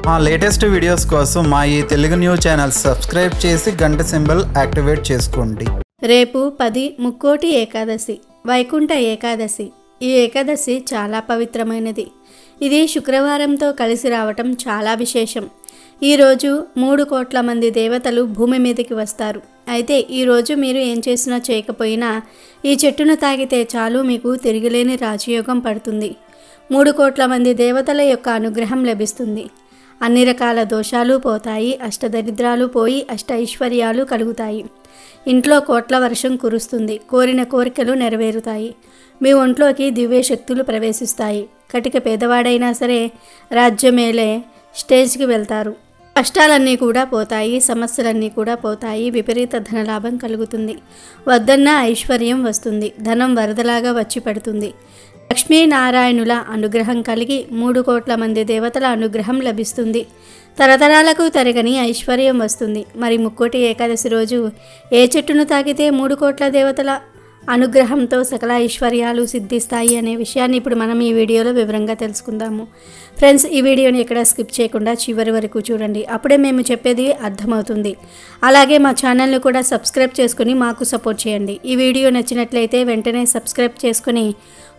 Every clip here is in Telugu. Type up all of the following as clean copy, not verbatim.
మా లేటెస్ట్ వీడియోస్ కోసం మా ఈ తెలుగు న్యూస్ ఛానల్ సబ్స్క్రైబ్ చేసి గంట సింబల్ యాక్టివేట్ చేసుకోండి. రేపు 10 ముక్కోటి ఏకాదశి, వైకుంఠ ఏకాదశి. ఈ ఏకాదశి చాలా పవిత్రమైనది. ఇది శుక్రవారంతో కలిసి రావటం చాలా విశేషం. ఈరోజు 3 కోట్ల మంది దేవతలు భూమి మీదకి వస్తారు. అయితే ఈరోజు మీరు ఏం చేసినా చేయకపోయినా ఈ చెట్టును తాగితే చాలు మీకు తిరిగిలేని రాజయోగం పడుతుంది. 3 కోట్ల మంది దేవతల యొక్క అనుగ్రహం లభిస్తుంది. అన్ని రకాల దోషాలు పోతాయి, అష్టదరిద్రాలు పోయి అష్ట ఐశ్వర్యాలు కలుగుతాయి. ఇంట్లో కోట్ల వర్షం కురుస్తుంది. కోరిన కోరికలు నెరవేరుతాయి. మీ ఒంట్లోకి దివ్య శక్తులు ప్రవేశిస్తాయి. కటిక పేదవాడైనా సరే రాజ్యమేలే స్టేజ్కి వెళ్తారు. కష్టాలన్నీ కూడా పోతాయి, సమస్యలన్నీ కూడా పోతాయి. విపరీత ధనలాభం కలుగుతుంది. వద్దన్న ఐశ్వర్యం వస్తుంది. ధనం వరదలాగా వచ్చి పడుతుంది. లక్ష్మీనారాయణుల అనుగ్రహం కలిగి 3 కోట్ల మంది దేవతల అనుగ్రహం లభిస్తుంది. తరతరాలకు తరగని ఐశ్వర్యం వస్తుంది. మరి ముక్కోటి ఏకాదశి రోజు ఏ చెట్టును తాకితే 3 కోట్ల దేవతల అనుగ్రహంతో సకల ఐశ్వర్యాలు సిద్ధిస్తాయి అనే విషయాన్ని ఇప్పుడు మనం ఈ వీడియోలో వివరంగా తెలుసుకుందాము. ఫ్రెండ్స్, ఈ వీడియోని ఎక్కడ స్కిప్ చేయకుండా చివరి వరకు చూడండి. అప్పుడే మేము చెప్పేది అర్థమవుతుంది. అలాగే మా ఛానల్ని కూడా సబ్స్క్రైబ్ చేసుకుని మాకు సపోర్ట్ చేయండి. ఈ వీడియో నచ్చినట్లయితే వెంటనే సబ్స్క్రైబ్ చేసుకుని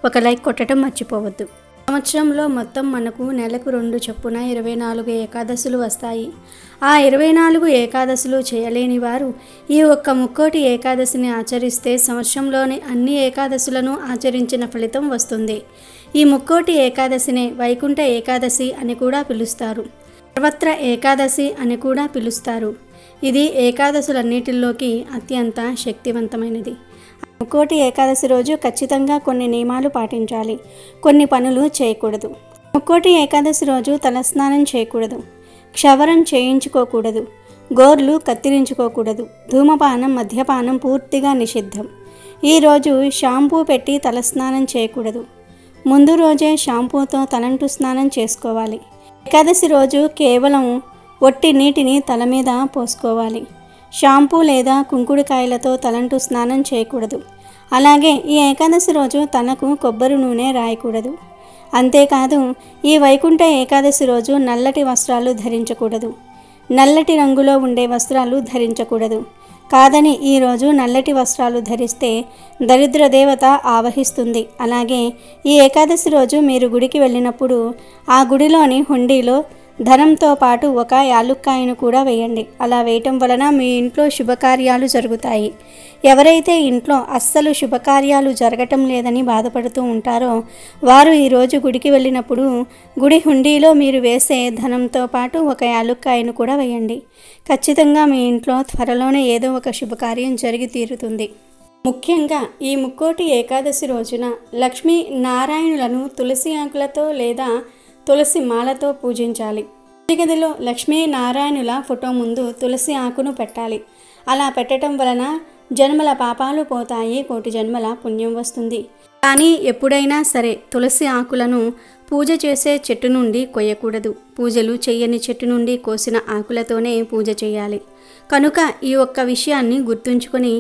ఒక లైక్ కొట్టడం మర్చిపోవద్దు. సంవత్సరంలో మొత్తం మనకు నెలకు 2 చొప్పున 24 ఏకాదశులు వస్తాయి. ఆ 24 ఏకాదశులు చేయలేని వారు ఈ ఒక్క ముక్కోటి ఏకాదశిని ఆచరిస్తే సంవత్సరంలోని అన్ని ఏకాదశులను ఆచరించిన ఫలితం వస్తుంది. ఈ ముక్కోటి ఏకాదశినే వైకుంఠ ఏకాదశి అని కూడా పిలుస్తారు. సర్వత్ర ఏకాదశి అని కూడా పిలుస్తారు. ఇది ఏకాదశులన్నిటిలోకి అత్యంత శక్తివంతమైనది. ముక్కోటి ఏకాదశి రోజు ఖచ్చితంగా కొన్ని నియమాలు పాటించాలి. కొన్ని పనులు చేయకూడదు. ముక్కోటి ఏకాదశి రోజు తలస్నానం చేయకూడదు. క్షవరం చేయించుకోకూడదు. గోర్లు కత్తిరించుకోకూడదు. ధూమపానం, మద్యపానం పూర్తిగా నిషిద్ధం. ఈరోజు షాంపూ పెట్టి తలస్నానం చేయకూడదు. ముందు రోజే షాంపూతో తలంటు స్నానం చేసుకోవాలి. ఏకాదశి రోజు కేవలం ఒట్టి నీటిని తల మీద పోసుకోవాలి. షాంపూ లేదా కుంకుడుకాయలతో తలంటు స్నానం చేయకూడదు. అలాగే ఈ ఏకాదశి రోజు తలకు కొబ్బరి నూనె రాయకూడదు. అంతేకాదు ఈ వైకుంఠ ఏకాదశి రోజు నల్లటి వస్త్రాలు ధరించకూడదు. నల్లటి రంగులో ఉండే వస్త్రాలు ధరించకూడదు. కాదని ఈరోజు నల్లటి వస్త్రాలు ధరిస్తే దరిద్ర దేవత ఆవహిస్తుంది. అలాగే ఈ ఏకాదశి రోజు మీరు గుడికి వెళ్ళినప్పుడు ఆ గుడిలోని హుండీలో ధనంతో పాటు ఒక యాలుక్కాయను కూడా వేయండి. అలా వేయటం వలన మీ ఇంట్లో శుభకార్యాలు జరుగుతాయి. ఎవరైతే ఇంట్లో అస్సలు శుభకార్యాలు జరగటం లేదని బాధపడుతూ ఉంటారో వారు ఈరోజు గుడికి వెళ్ళినప్పుడు గుడి హుండీలో మీరు వేసే ధనంతో పాటు ఒక యాలుక్కాయను కూడా వేయండి. ఖచ్చితంగా మీ ఇంట్లో త్వరలోనే ఏదో ఒక శుభకార్యం జరిగి తీరుతుంది. ముఖ్యంగా ఈ ముక్కోటి ఏకాదశి రోజున లక్ష్మీ నారాయణులను తులసి ఆకులతో లేదా తులసి మాలతో పూజించాలి. గదిలో లక్ష్మీనారాయణుల ఫోటో ముందు తులసి ఆకును పెట్టాలి. అలా పెట్టడం వలన జన్మల పాపాలు పోతాయి, కోటి జన్మల పుణ్యం వస్తుంది. కానీ ఎప్పుడైనా సరే తులసి ఆకులను పూజ చేసే చెట్టు నుండి కొయ్యకూడదు. పూజలు చెయ్యని చెట్టు నుండి కోసిన ఆకులతోనే పూజ చేయాలి. కనుక ఈ ఒక్క విషయాన్ని గుర్తుంచుకొని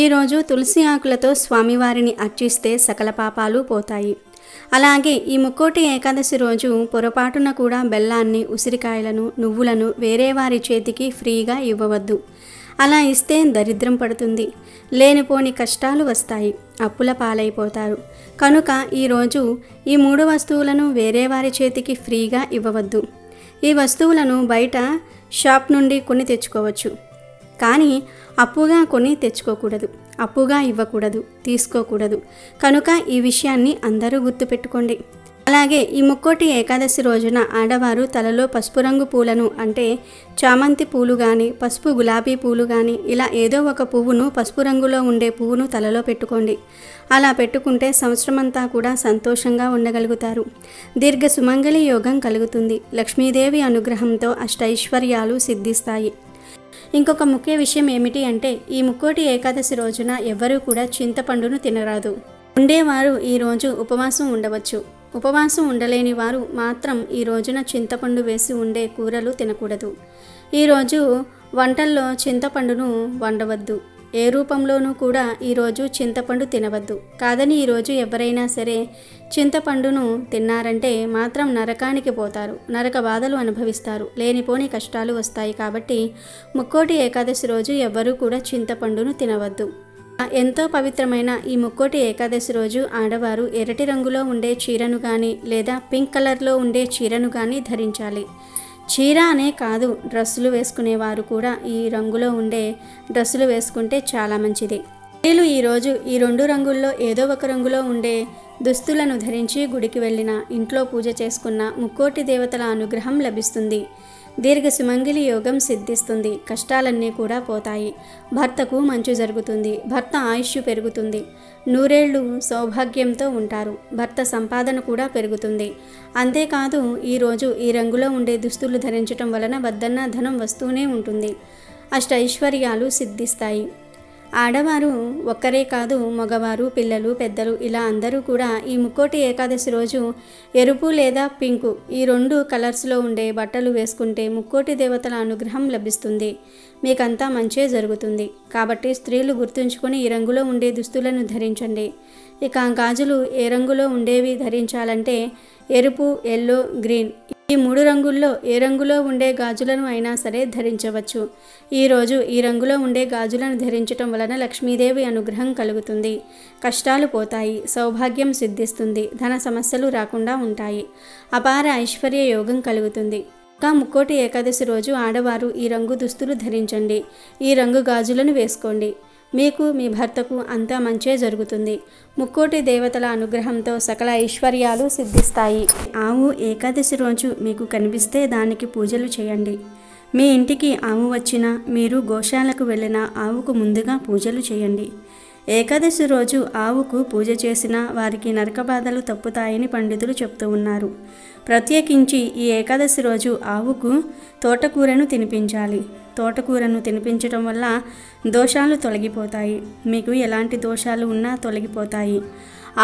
ఈరోజు తులసి ఆకులతో స్వామివారిని అర్చిస్తే సకల పాపాలు పోతాయి. అలాగే ఈ ముక్కోటి ఏకాదశి రోజు పొరపాటున కూడా బెల్లాన్ని, ఉసిరికాయలను, నువ్వులను వేరే వారి చేతికి ఫ్రీగా ఇవ్వవద్దు. అలా ఇస్తే దరిద్రం పడుతుంది. లేనిపోని కష్టాలు వస్తాయి. అప్పుల పాలైపోతారు. కనుక ఈరోజు ఈ 3 వస్తువులను వేరే వారి చేతికి ఫ్రీగా ఇవ్వవద్దు. ఈ వస్తువులను బయట షాప్ నుండి కొని తెచ్చుకోవచ్చు. కానీ అప్పుగా కొని తెచ్చుకోకూడదు. అప్పుగా ఇవ్వకూడదు, తీసుకోకూడదు. కనుక ఈ విషయాన్ని అందరూ గుర్తుపెట్టుకోండి. అలాగే ఈ ముక్కోటి ఏకాదశి రోజున ఆడవారు తలలో పసుపు రంగు పూలను అంటే చామంతి పూలు కానీ, పసుపు గులాబీ పూలు కానీ ఇలా ఏదో ఒక పువ్వును, పసుపు రంగులో ఉండే పువ్వును తలలో పెట్టుకోండి. అలా పెట్టుకుంటే సంవత్సరమంతా కూడా సంతోషంగా ఉండగలుగుతారు. దీర్ఘ సుమంగళి యోగం కలుగుతుంది. లక్ష్మీదేవి అనుగ్రహంతో అష్టైశ్వర్యాలు సిద్ధిస్తాయి. ఇంకొక ముఖ్య విషయం ఏమిటి అంటే ఈ ముక్కోటి ఏకాదశి రోజున ఎవ్వరూ కూడా చింతపండును తినరాదు. ఉండేవారు ఈరోజు ఉపవాసం ఉండవచ్చు. ఉపవాసం ఉండలేని వారు మాత్రం ఈ రోజున చింతపండు వేసి ఉండే కూరలు తినకూడదు. ఈరోజు వంటల్లో చింతపండును వండవద్దు. ఏ రూపంలోనూ కూడా ఈరోజు చింతపండు తినవద్దు. కాదని ఈరోజు ఎవరైనా సరే చింతపండును తిన్నారంటే మాత్రం నరకానికి పోతారు, నరక బాధలు అనుభవిస్తారు, లేనిపోని కష్టాలు వస్తాయి. కాబట్టి ముక్కోటి ఏకాదశి రోజు ఎవ్వరూ కూడా చింతపండును తినవద్దు. ఎంతో పవిత్రమైన ఈ ముక్కోటి ఏకాదశి రోజు ఆడవారు ఎర్రటి రంగులో ఉండే చీరను కానీ లేదా పింక్ కలర్లో ఉండే చీరను కానీ ధరించాలి. చీర అనే కాదు, డ్రెస్సులు వేసుకునేవారు కూడా ఈ రంగులో ఉండే డ్రెస్సులు వేసుకుంటే చాలా మంచిది. స్త్రీలు ఈరోజు ఈ 2 రంగుల్లో ఏదో ఒక రంగులో ఉండే దుస్తులను ధరించి గుడికి వెళ్ళిన, ఇంట్లో పూజ చేసుకున్న ముక్కోటి దేవతల అనుగ్రహం లభిస్తుంది. దీర్ఘ సుమంగిలి యోగం సిద్ధిస్తుంది. కష్టాలన్నీ కూడా పోతాయి. భర్తకు మంచి జరుగుతుంది. భర్త ఆయుష్ పెరుగుతుంది. 100 ఏళ్ళు సౌభాగ్యంతో ఉంటారు. భర్త సంపాదన కూడా పెరుగుతుంది. అంతేకాదు ఈరోజు ఈ రంగులో ఉండే దుస్తులు ధరించటం వలన వద్దన్న ధనం వస్తూనే ఉంటుంది. అష్టైశ్వర్యాలు సిద్ధిస్తాయి. ఆడవారు ఒక్కరే కాదు, మగవారు, పిల్లలు, పెద్దలు ఇలా అందరూ కూడా ఈ ముక్కోటి ఏకాదశి రోజు ఎరుపు లేదా పింకు ఈ 2 కలర్స్లో ఉండే బట్టలు వేసుకుంటే ముక్కోటి దేవతల అనుగ్రహం లభిస్తుంది. మీకంతా మంచే జరుగుతుంది. కాబట్టి స్త్రీలు గుర్తుంచుకొని ఈ రంగులో ఉండే దుస్తులను ధరించండి. ఇక గాజులు ఏ రంగులో ఉండేవి ధరించాలంటే ఎరుపు, ఎల్లో, గ్రీన్ ఈ 3 రంగుల్లో ఏ రంగులో ఉండే గాజులను అయినా సరే ధరించవచ్చు. ఈరోజు ఈ రంగులో ఉండే గాజులను ధరించటం వలన లక్ష్మీదేవి అనుగ్రహం కలుగుతుంది. కష్టాలు పోతాయి. సౌభాగ్యం సిద్ధిస్తుంది. ధన సమస్యలు రాకుండా ఉంటాయి. అపార ఐశ్వర్య యోగం కలుగుతుంది. ఇంకా ముక్కోటి ఏకాదశి రోజు ఆడవారు ఈ రంగు దుస్తులు ధరించండి. ఈ రంగు గాజులను వేసుకోండి. మీకు మీ భర్తకు అంతా మంచే జరుగుతుంది. ముక్కోటి దేవతల అనుగ్రహంతో సకల ఐశ్వర్యాలు సిద్ధిస్తాయి. ఆవు ఏకాదశి రోజు మీకు కనిపిస్తే దానికి పూజలు చేయండి. మీ ఇంటికి ఆవు వచ్చినా, మీరు గోశాలకు వెళ్ళినా ఆవుకు ముందుగా పూజలు చేయండి. ఏకాదశి రోజు ఆవుకు పూజ చేసినా వారికి నరక బాధలు తప్పుతాయని పండితులు చెప్తూ ఉన్నారు. ప్రత్యేకించి ఈ ఏకాదశి రోజు ఆవుకు తోటకూరను తినిపించాలి. తోటకూరను తినిపించడం వల్ల దోషాలు తొలగిపోతాయి. మీకు ఎలాంటి దోషాలు ఉన్నా తొలగిపోతాయి.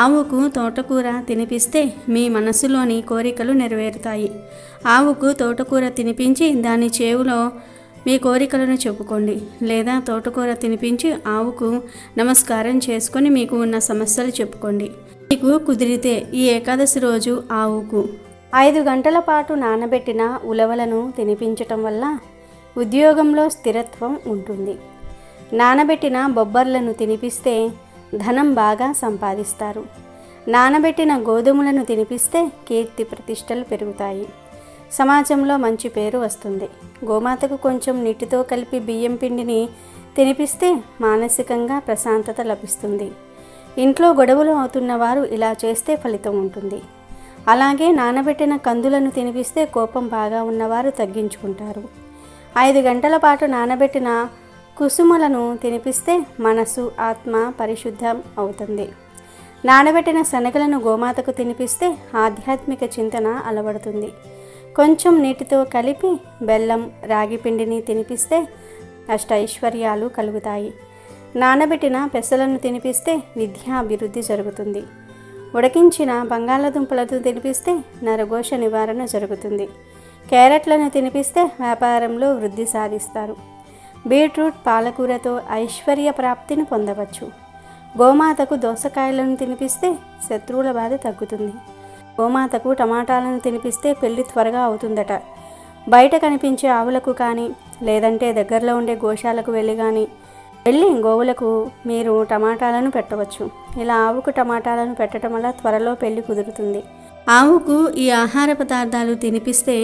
ఆవుకు తోటకూర తినిపిస్తే మీ మనసులోని కోరికలు నెరవేరుతాయి. ఆవుకు తోటకూర తినిపించి దాని చెవులో మీ కోరికలను చెప్పుకోండి. లేదా తోటకూర తినిపించి ఆవుకు నమస్కారం చేసుకొని మీకు ఉన్న సమస్యలు చెప్పుకోండి. మీకు కుదిరితే ఈ ఏకాదశి రోజు ఆవుకు 5 గంటల పాటు నానబెట్టిన ఉలవలను తినిపించటం వల్ల ఉద్యోగంలో స్థిరత్వం ఉంటుంది. నానబెట్టిన బొబ్బర్లను తినిపిస్తే ధనం బాగా సంపాదిస్తారు. నానబెట్టిన గోధుమలను తినిపిస్తే కీర్తి ప్రతిష్టలు పెరుగుతాయి. సమాజంలో మంచి పేరు వస్తుంది. గోమాతకు కొంచెం నీటితో కలిపి బియ్యం పిండిని తినిపిస్తే మానసికంగా ప్రశాంతత లభిస్తుంది. ఇంట్లో గొడవలు అవుతున్న వారు ఇలా చేస్తే ఫలితం ఉంటుంది. అలాగే నానబెట్టిన కందులను తినిపిస్తే కోపం బాగా ఉన్నవారు తగ్గించుకుంటారు. 5 గంటల పాటు నానబెట్టిన కుసుమలను తినిపిస్తే మనసు, ఆత్మ పరిశుద్ధం అవుతుంది. నానబెట్టిన శనగలను గోమాతకు తినిపిస్తే ఆధ్యాత్మిక చింతన అలవడుతుంది. కొంచెం నీటితో కలిపి బెల్లం, రాగి పిండిని తినిపిస్తే అష్టైశ్వర్యాలు కలుగుతాయి. నానబెట్టిన పెసలను తినిపిస్తే విద్యా అభివృద్ధి జరుగుతుంది. ఉడికించిన బంగాళదుంపలను తినిపిస్తే నరఘోష నివారణ జరుగుతుంది. క్యారెట్లను తినిపిస్తే వ్యాపారంలో వృద్ధి సాధిస్తారు. బీట్రూట్, పాలకూరతో ఐశ్వర్య ప్రాప్తిని పొందవచ్చు. గోమాతకు దోసకాయలను తినిపిస్తే శత్రువుల బాధ తగ్గుతుంది. గోమాతకు టమాటాలను తినిపిస్తే పెళ్లి త్వరగా అవుతుందట. బయట కనిపించే ఆవులకు కానీ లేదంటే దగ్గరలో ఉండే గోశాలకు వెళ్ళి గోవులకు మీరు టమాటాలను పెట్టవచ్చు. ఇలా ఆవుకు టమాటాలను పెట్టడం వల్ల త్వరలో పెళ్లి కుదురుతుంది. ఆవుకు ఈ ఆహార పదార్థాలు తినిపిస్తే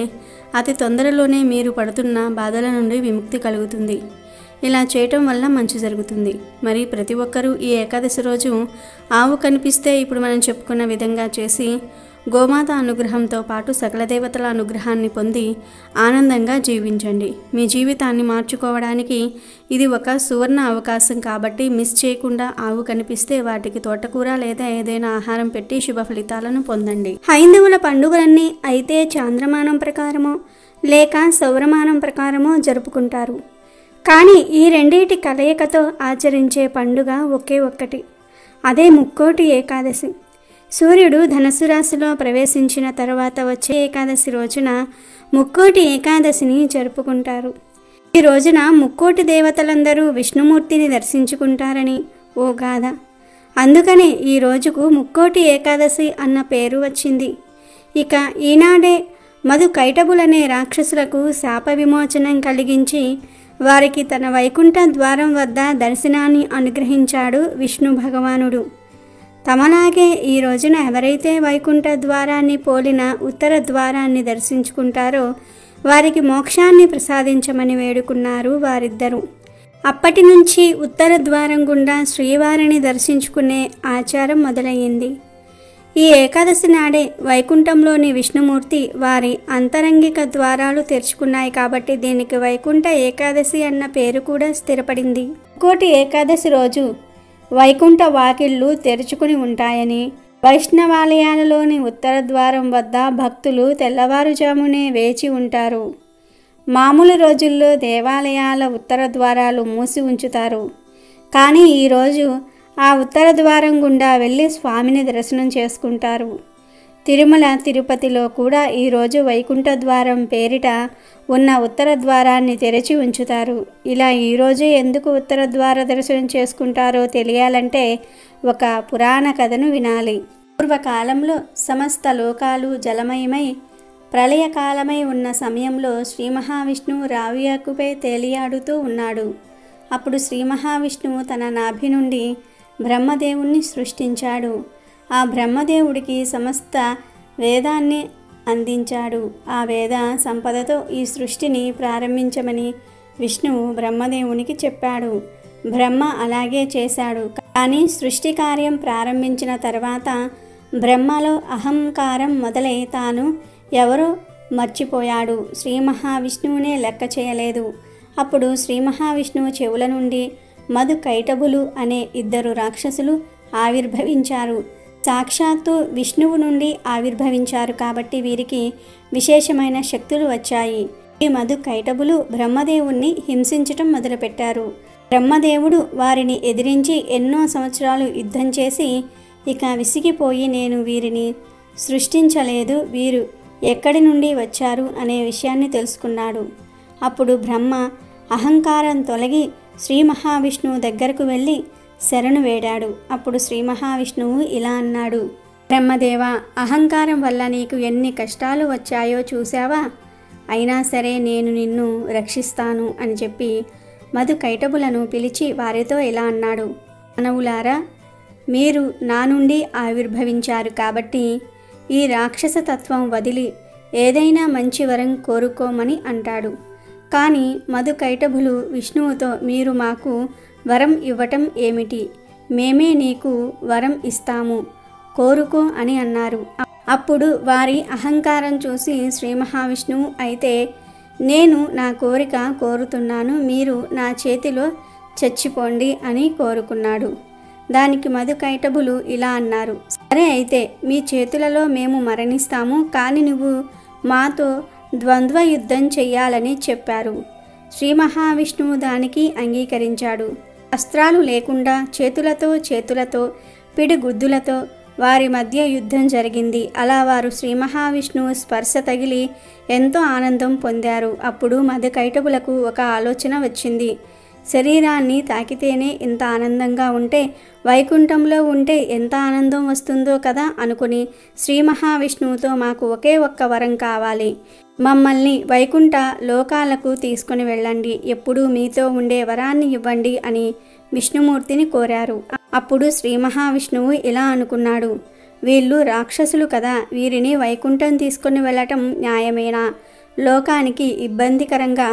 అతి తొందరలోనే మీరు పడుతున్న బాధల నుండి విముక్తి కలుగుతుంది. ఇలా చేయటం వల్ల మంచి జరుగుతుంది. మరి ప్రతి ఒక్కరూ ఈ ఏకాదశి రోజు ఆవు కనిపిస్తే ఇప్పుడు మనం చెప్పుకున్న విధంగా చేసి గోమాత అనుగ్రహంతో పాటు సకల దేవతల అనుగ్రహాన్ని పొంది ఆనందంగా జీవించండి. మీ జీవితాన్ని మార్చుకోవడానికి ఇది ఒక సువర్ణ అవకాశం. కాబట్టి మిస్ చేయకుండా ఆవు కనిపిస్తే వాటికి తోటకూర లేదా ఏదైనా ఆహారం పెట్టి శుభ ఫలితాలను పొందండి. హైందవుల పండుగలన్నీ అయితే చాంద్రమానం ప్రకారమో లేక సౌరమానం ప్రకారమో జరుపుకుంటారు. కానీ ఈ రెండింటి కలయికతో ఆచరించే పండుగ ఒకే ఒక్కటి. అదే ముక్కోటి ఏకాదశి. సూర్యుడు ధనుస్సు రాశిలో ప్రవేశించిన తర్వాత వచ్చే ఏకాదశి రోజున ముక్కోటి ఏకాదశిని జరుపుకుంటారు. ఈ రోజున ముక్కోటి దేవతలందరూ విష్ణుమూర్తిని దర్శించుకుంటారని ఓ గాథ. అందుకనే ఈ రోజుకు ముక్కోటి ఏకాదశి అన్న పేరు వచ్చింది. ఇక ఈనాడే మధు కైటబులనే రాక్షసులకు శాప విమోచనం కలిగించి వారికి తన వైకుంఠ ద్వారం వద్ద దర్శనాన్ని అనుగ్రహించాడు విష్ణు భగవానుడు. తమలాగే ఈ రోజున ఎవరైతే వైకుంఠ ద్వారాన్ని పోలిన ఉత్తర ద్వారాన్ని దర్శించుకుంటారో వారికి మోక్షాన్ని ప్రసాదించమని వేడుకున్నారు వారిద్దరూ. అప్పటి నుంచి ఉత్తర ద్వారం గుండా శ్రీవారిని దర్శించుకునే ఆచారం మొదలయ్యింది. ఈ ఏకాదశి నాడే వైకుంఠంలోని విష్ణుమూర్తి వారి అంతరంగిక ద్వారాలు తెరుచుకున్నాయి కాబట్టి దీనికి వైకుంఠ ఏకాదశి అన్న పేరు కూడా స్థిరపడింది. ఇంకోటి ఏకాదశి రోజు వైకుంఠ వాకిళ్ళు తెరుచుకుని ఉంటాయని, వైష్ణవాలయాలలోని ఉత్తర ద్వారం వద్ద భక్తులు తెల్లవారుజామునే వేచి ఉంటారు. మామూలు రోజుల్లో దేవాలయాల ఉత్తర ద్వారాలు మూసి ఉంచుతారు. కానీ ఈరోజు ఆ ఉత్తర ద్వారం గుండా వెళ్ళి స్వామిని దర్శనం చేసుకుంటారు. తిరుమల తిరుపతిలో కూడా ఈరోజు వైకుంఠ ద్వారం పేరిట ఉన్న ఉత్తర ద్వారాన్ని తెరిచి ఉంచుతారు. ఇలా ఈరోజు ఎందుకు ఉత్తర ద్వార దర్శనం చేసుకుంటారో తెలియాలంటే ఒక పురాణ కథను వినాలి. పూర్వకాలంలో సమస్త లోకాలు జలమయమై ప్రళయకాలమై ఉన్న సమయంలో శ్రీ మహావిష్ణువు రావియాకుపై తేలియాడుతూ ఉన్నాడు. అప్పుడు శ్రీ మహావిష్ణువు తన నాభి నుండి బ్రహ్మదేవుణ్ణి సృష్టించాడు. ఆ బ్రహ్మదేవుడికి సమస్త వేదాన్ని అందించాడు. ఆ వేద సంపదతో ఈ సృష్టిని ప్రారంభించమని విష్ణువు బ్రహ్మదేవునికి చెప్పాడు. బ్రహ్మ అలాగే చేశాడు. కానీ సృష్టి కార్యం ప్రారంభించిన తర్వాత బ్రహ్మలో అహంకారం మొదలై తాను ఎవరో మర్చిపోయాడు. శ్రీ మహావిష్ణువునే లెక్క చేయలేదు. అప్పుడు శ్రీ మహావిష్ణువు చెవుల నుండి మధు కైటబులు అనే ఇద్దరు రాక్షసులు ఆవిర్భవించారు. సాక్షాత్తు విష్ణువు నుండి ఆవిర్భవించారు కాబట్టి వీరికి విశేషమైన శక్తులు వచ్చాయి. ఈ మధు కైటబులు బ్రహ్మదేవుణ్ణి హింసించటం మొదలుపెట్టారు. బ్రహ్మదేవుడు వారిని ఎదిరించి ఎన్నో సంవత్సరాలు యుద్ధం చేసి ఇక విసిగిపోయి నేను వీరిని సృష్టించలేదు, వీరు ఎక్కడి నుండి వచ్చారు అనే విషయాన్ని తెలుసుకున్నాడు. అప్పుడు బ్రహ్మ అహంకారం తొలగి శ్రీ మహావిష్ణువు దగ్గరకు వెళ్ళి శరణు వేడాడు. అప్పుడు శ్రీ మహావిష్ణువు ఇలా అన్నాడు, బ్రహ్మదేవా, అహంకారం వల్ల నీకు ఎన్ని కష్టాలు వచ్చాయో చూసావా? అయినా సరే నేను నిన్ను రక్షిస్తాను అని చెప్పి మధు కైటబులను పిలిచి వారితో ఇలా అన్నాడు, మానవులారా, మీరు నా నుండి ఆవిర్భవించారు కాబట్టి ఈ రాక్షస తత్వం వదిలి ఏదైనా మంచి వరం కోరుకోమని అంటాడు. కానీ మధు కైటబులు విష్ణువుతో మీరు మాకు వరం ఇవ్వటం ఏమిటి? మేమే నీకు వరం ఇస్తాము, కోరుకో అని అన్నారు. అప్పుడు వారి అహంకారం చూసి శ్రీ మహావిష్ణువు అయితే నేను నా కోరిక కోరుతున్నాను, మీరు నా చేతిలో చచ్చిపోండి అని కోరుకున్నాడు. దానికి మధు కైటబులు ఇలా అన్నారు, సరే అయితే మీ చేతులలో మేము మరణిస్తాము, కానీ నువ్వు మాతో ద్వంద్వ యుద్ధం చెయ్యాలని చెప్పారు. శ్రీ మహావిష్ణువు దానికి అంగీకరించాడు. అస్త్రాలు లేకుండా చేతులతో పిడిగుద్దులతో వారి మధ్య యుద్ధం జరిగింది. అలా వారు శ్రీ మహావిష్ణువు స్పర్శ తగిలి ఎంతో ఆనందం పొందారు. అప్పుడు మధు కైటబులకు ఒక ఆలోచన వచ్చింది. శరీరాన్ని తాకితేనే ఇంత ఆనందంగా ఉంటే వైకుంఠంలో ఉంటే ఎంత ఆనందం వస్తుందో కదా అనుకుని శ్రీ మహావిష్ణువుతో మాకు ఒకే ఒక్క వరం కావాలి, మమ్మల్ని వైకుంఠ లోకాలకు తీసుకుని వెళ్ళండి, ఎప్పుడూ మీతో ఉండే వరాన్ని ఇవ్వండి అని విష్ణుమూర్తిని కోరారు. అప్పుడు శ్రీ మహావిష్ణువు ఇలా అనుకున్నాడు, వీళ్ళు రాక్షసులు కదా, వీరిని వైకుంఠం తీసుకుని వెళ్ళటం న్యాయమేనా? లోకానికి ఇబ్బందికరంగా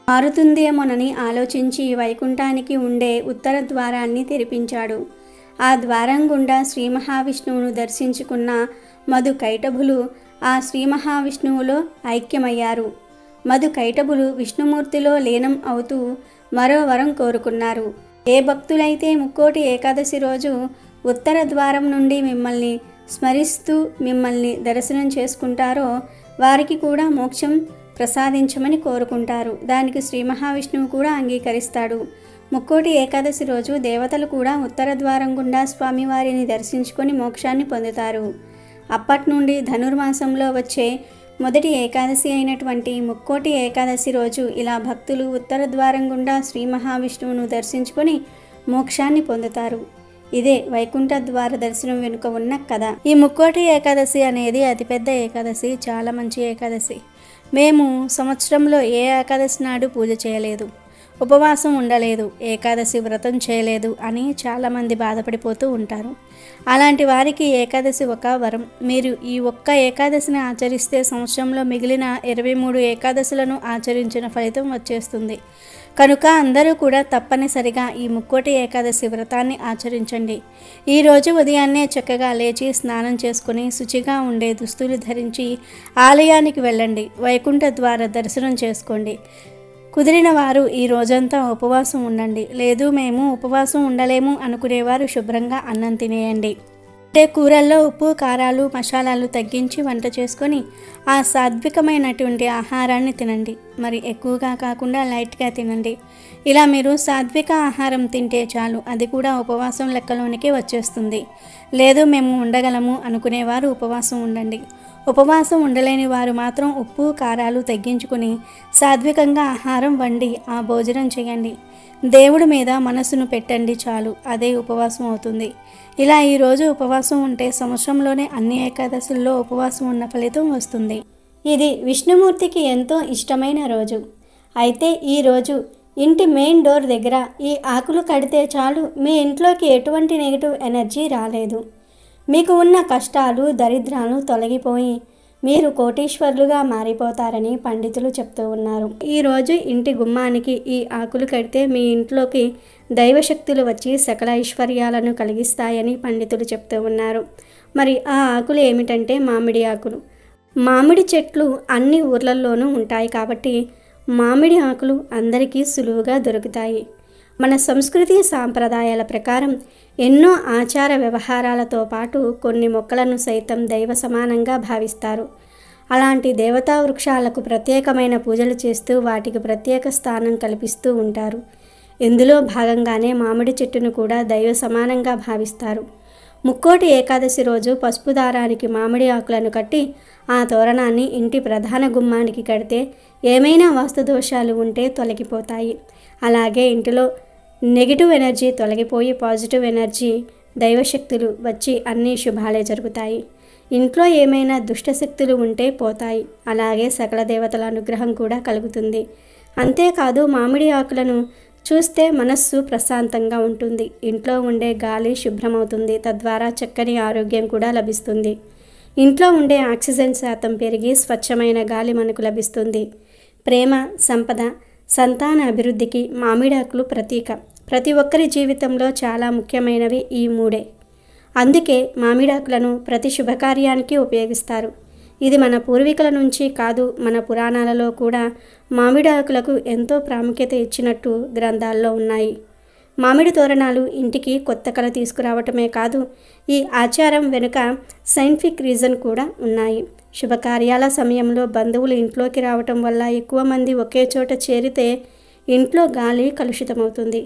మారుతుందేమోనని ఆలోచించి వైకుంఠానికి ఉండే ఉత్తర ద్వారాన్ని తెరిపించాడు. ఆ ద్వారం గుండా శ్రీ మహావిష్ణువును దర్శించుకున్న మధు కైటబులు ఆ శ్రీ మహావిష్ణువులో ఐక్యమయ్యారు. మధు కైటబులు విష్ణుమూర్తిలో లీనం అవుతూ మరో వరం కోరుకున్నారు. ఏ భక్తులైతే ముక్కోటి ఏకాదశి రోజు ఉత్తర ద్వారం నుండి మిమ్మల్ని స్మరిస్తూ మిమ్మల్ని దర్శనం చేసుకుంటారో వారికి కూడా మోక్షం ప్రసాదించమని కోరుకుంటారు. దానికి శ్రీ మహావిష్ణువు కూడా అంగీకరిస్తాడు. ముక్కోటి ఏకాదశి రోజు దేవతలు కూడా ఉత్తర ద్వారం గుండా స్వామివారిని దర్శించుకొని మోక్షాన్ని పొందుతారు. అప్పటి నుండి ధనుర్మాసంలో వచ్చే మొదటి ఏకాదశి అయినటువంటి ముక్కోటి ఏకాదశి రోజు ఇలా భక్తులు ఉత్తర ద్వారం గుండా శ్రీ మహావిష్ణువును దర్శించుకొని మోక్షాన్ని పొందుతారు. ఇదే వైకుంఠ ద్వార దర్శనం వెనుక ఉన్న కథ. ఈ ముక్కోటి ఏకాదశి అనేది అతిపెద్ద ఏకాదశి, చాలా మంచి ఏకాదశి. మేము సంవత్సరంలో ఏ ఏకాదశి నాడు పూజ చేయలేదు, ఉపవాసం ఉండలేదు, ఏకాదశి వ్రతం చేయలేదు అని చాలామంది బాధపడిపోతూ ఉంటారు. అలాంటి వారికి ఏకాదశి ఒక వరం. మీరు ఈ ఒక్క ఏకాదశిని ఆచరిస్తే సంవత్సరంలో మిగిలిన 23 ఏకాదశులను ఆచరించిన ఫలితం వచ్చేస్తుంది. కనుక అందరూ కూడా తప్పనిసరిగా ఈ ముక్కోటి ఏకాదశి వ్రతాన్ని ఆచరించండి. ఈరోజు ఉదయాన్నే చక్కగా లేచి స్నానం చేసుకుని శుచిగా ఉండే దుస్తులు ధరించి ఆలయానికి వెళ్ళండి. వైకుంఠ ద్వార దర్శనం చేసుకోండి. కుదిరిన వారు ఈ రోజంతా ఉపవాసం ఉండండి. లేదు మేము ఉపవాసం ఉండలేము అనుకునేవారు శుభ్రంగా అన్నం తినేయండి. అంటే కూరల్లో ఉప్పు, కారాలు, మసాలాలు తగ్గించి వంట చేసుకొని ఆ సాత్వికమైనటువంటి ఆహారాన్ని తినండి. మరి ఎక్కువగా కాకుండా లైట్గా తినండి. ఇలా మీరు సాత్విక ఆహారం తింటే చాలు, అది కూడా ఉపవాసం లెక్కలోనికి వచ్చేస్తుంది. లేదు మేము ఉండగలము అనుకునేవారు ఉపవాసం ఉండండి. ఉపవాసం ఉండలేని వారు మాత్రం ఉప్పు, కారాలు తగ్గించుకుని సాత్వికంగా ఆహారం వండి ఆ భోజనం చేయండి. దేవుడి మీద మనసును పెట్టండి చాలు, అదే ఉపవాసం అవుతుంది. ఇలా ఈరోజు ఉపవాసం ఉంటే సంవత్సరంలోనే అన్ని ఏకాదశుల్లో ఉపవాసం ఉన్న ఫలితం వస్తుంది. ఇది విష్ణుమూర్తికి ఎంతో ఇష్టమైన రోజు. అయితే ఈరోజు ఇంటి మెయిన్ డోర్ దగ్గర ఈ ఆకులు కడితే చాలు, మీ ఇంట్లోకి ఎటువంటి నెగిటివ్ ఎనర్జీ రాలేదు. మీకు ఉన్న కష్టాలు, దరిద్రాలు తొలగిపోయి మీరు కోటీశ్వరులుగా మారిపోతారని పండితులు చెప్తూ ఉన్నారు. ఈరోజు ఇంటి గుమ్మానికి ఈ ఆకులు కడితే మీ ఇంట్లోకి దైవశక్తులు వచ్చి సకల ఐశ్వర్యాలను కలిగిస్తాయని పండితులు చెప్తూ ఉన్నారు. మరి ఆ ఆకులు ఏమిటంటే మామిడి ఆకులు. మామిడి చెట్లు అన్ని ఊర్లల్లోనూ ఉంటాయి కాబట్టి మామిడి ఆకులు అందరికీ సులువుగా దొరుకుతాయి. మన సంస్కృతి సాంప్రదాయాల ప్రకారం ఎన్నో ఆచార వ్యవహారాలతో పాటు కొన్ని మొక్కలను సైతం దైవ సమానంగా భావిస్తారు. అలాంటి దేవతా వృక్షాలకు ప్రత్యేకమైన పూజలు చేస్తూ వాటికి ప్రత్యేక స్థానం కల్పిస్తూ ఉంటారు. ఇందులో భాగంగానే మామిడి చెట్టును కూడా దైవ సమానంగా భావిస్తారు. ముక్కోటి ఏకాదశి రోజు పసుపు దారానికి మామిడి ఆకులను కట్టి ఆ తోరణాన్ని ఇంటి ప్రధాన గుమ్మానికి కడితే ఏమైనా వాస్తు దోషాలు ఉంటే తొలగిపోతాయి. అలాగే ఇంటిలో నెగిటివ్ ఎనర్జీ తొలగిపోయి పాజిటివ్ ఎనర్జీ, దైవశక్తులు వచ్చి అన్ని శుభాలే జరుగుతాయి. ఇంట్లో ఏమైనా దుష్టశక్తులు ఉంటే పోతాయి. అలాగే సకల దేవతల అనుగ్రహం కూడా కలుగుతుంది. అంతేకాదు మామిడి ఆకులను చూస్తే మనస్సు ప్రశాంతంగా ఉంటుంది. ఇంట్లో ఉండే గాలి శుభ్రమవుతుంది. తద్వారా చక్కని ఆరోగ్యం కూడా లభిస్తుంది. ఇంట్లో ఉండే ఆక్సిజన్ శాతం పెరిగి స్వచ్ఛమైన గాలి మనకు లభిస్తుంది. ప్రేమ, సంపద, సంతాన అభివృద్ధికి మామిడాకులు ప్రతీక. ప్రతి ఒక్కరి జీవితంలో చాలా ముఖ్యమైనవి ఈ మూడే. అందుకే మామిడాకులను ప్రతి శుభకార్యానికి ఉపయోగిస్తారు. ఇది మన పూర్వీకుల నుంచి కాదు, మన పురాణాలలో కూడా మామిడాకులకు ఎంతో ప్రాముఖ్యత ఇచ్చినట్టు గ్రంథాల్లో ఉన్నాయి. మామిడి తోరణాలు ఇంటికి కొత్త కళ తీసుకురావటమే కాదు, ఈ ఆచారం వెనుక సైంటిఫిక్ రీజన్ కూడా ఉన్నాయి. శుభకార్యాల సమయంలో బంధువులు ఇంట్లోకి రావటం వల్ల ఎక్కువ మంది ఒకే చోట చేరితే ఇంట్లో గాలి కలుషితమవుతుంది.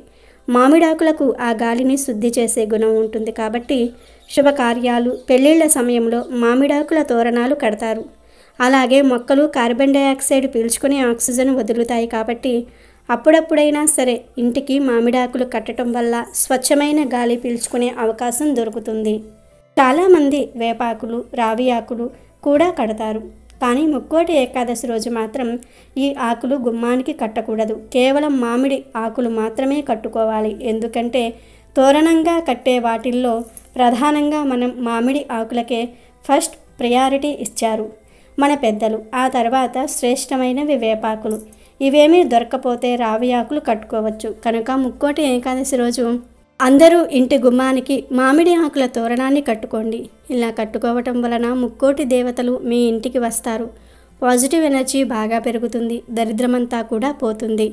మామిడాకులకు ఆ గాలిని శుద్ధి చేసే గుణం ఉంటుంది కాబట్టి శుభకార్యాలు, పెళ్ళిళ్ళ సమయంలో మామిడాకుల తోరణాలు కడతారు. అలాగే మొక్కలు కార్బన్ డైఆక్సైడ్ పీల్చుకుని ఆక్సిజన్ వదులుతాయి కాబట్టి అప్పుడప్పుడైనా సరే ఇంటికి మామిడాకులు కట్టడం వల్ల స్వచ్ఛమైన గాలి పీల్చుకునే అవకాశం దొరుకుతుంది. చాలామంది వేపాకులు, రావి ఆకులు కూడా కడతారు. కానీ ముక్కోటి ఏకాదశి రోజు మాత్రం ఈ ఆకులు గుమ్మానికి కట్టకూడదు. కేవలం మామిడి ఆకులు మాత్రమే కట్టుకోవాలి. ఎందుకంటే తోరణంగా కట్టే వాటిల్లో ప్రధానంగా మనం మామిడి ఆకులకే ఫస్ట్ ప్రయారిటీ ఇచ్చారు మన పెద్దలు. ఆ తర్వాత శ్రేష్టమైనవి వేపాకులు. ఇవేమీ దొరకపోతే రావి ఆకులు కట్టుకోవచ్చు. కనుక ముక్కోటి ఏకాదశి రోజు అందరూ ఇంటి గుమ్మానికి మామిడి ఆకుల తోరణాన్ని కట్టుకోండి. ఇలా కట్టుకోవటం వలన ముక్కోటి దేవతలు మీ ఇంటికి వస్తారు. పాజిటివ్ ఎనర్జీ బాగా పెరుగుతుంది. దరిద్రమంతా కూడా పోతుంది.